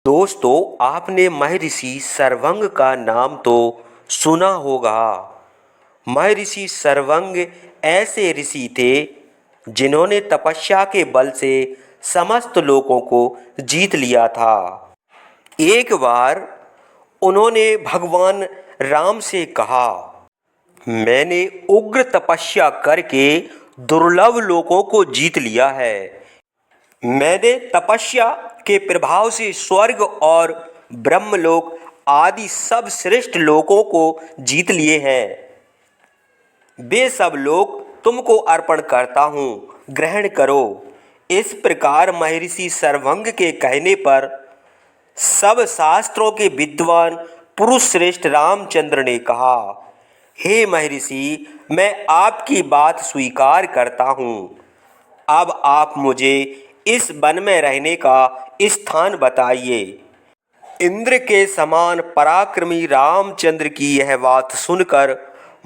दोस्तों, आपने महर्षि सरवंग का नाम तो सुना होगा। महर्षि सरवंग ऐसे ऋषि थे जिन्होंने तपस्या के बल से समस्त लोगों को जीत लिया था। एक बार उन्होंने भगवान राम से कहा, मैंने उग्र तपस्या करके दुर्लभ लोगों को जीत लिया है। मैंने तपस्या के प्रभाव से स्वर्ग और ब्रह्मलोक आदि सब श्रेष्ठ लोकों को जीत लिए हैं। वे सब लोग तुमको अर्पण करता हूँ, ग्रहण करो। इस प्रकार महर्षि सरवंग के कहने पर सब शास्त्रों के विद्वान पुरुष श्रेष्ठ रामचंद्र ने कहा, हे महर्षि, मैं आपकी बात स्वीकार करता हूँ। अब आप मुझे इस वन में रहने का स्थान बताइए। इंद्र के समान पराक्रमी रामचंद्र की यह बात सुनकर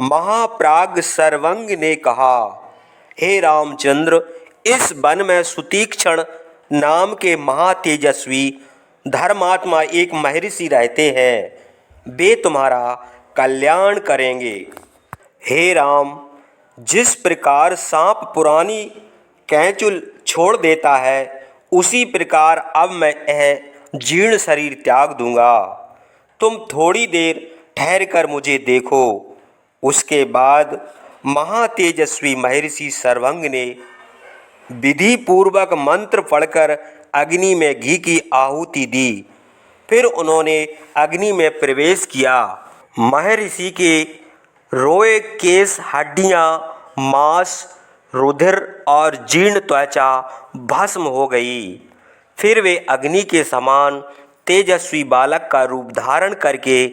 महाप्राज्ञ सरवंग ने कहा, हे रामचंद्र, इस वन में सुतीक्ष्ण नाम के महातेजस्वी धर्मात्मा एक महर्षि रहते हैं। वे तुम्हारा कल्याण करेंगे। हे राम, जिस प्रकार सांप पुरानी कैंचुल छोड़ देता है, उसी प्रकार अब मैं यह जीर्ण शरीर त्याग दूंगा। तुम थोड़ी देर ठहर कर मुझे देखो। उसके बाद महातेजस्वी महर्षि सरवंग ने विधि पूर्वक मंत्र पढ़कर अग्नि में घी की आहुति दी। फिर उन्होंने अग्नि में प्रवेश किया। महर्षि के रोए, केश, हड्डियां, मांस, रुधिर और जीर्ण त्वचा भस्म हो गई। फिर वे अग्नि के समान तेजस्वी बालक का रूप धारण करके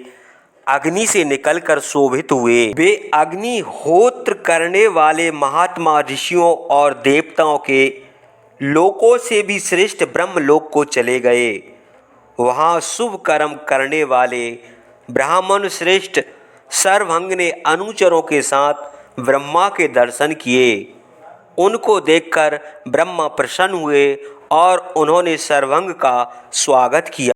अग्नि से निकलकर शोभित हुए। वे अग्निहोत्र करने वाले महात्मा ऋषियों और देवताओं के लोकों से भी श्रेष्ठ ब्रह्मलोक को चले गए। वहाँ शुभ कर्म करने वाले ब्राह्मण श्रेष्ठ सरवंग ने अनुचरों के साथ ब्रह्मा के दर्शन किए। उनको देखकर ब्रह्मा प्रसन्न हुए और उन्होंने सरवंग का स्वागत किया।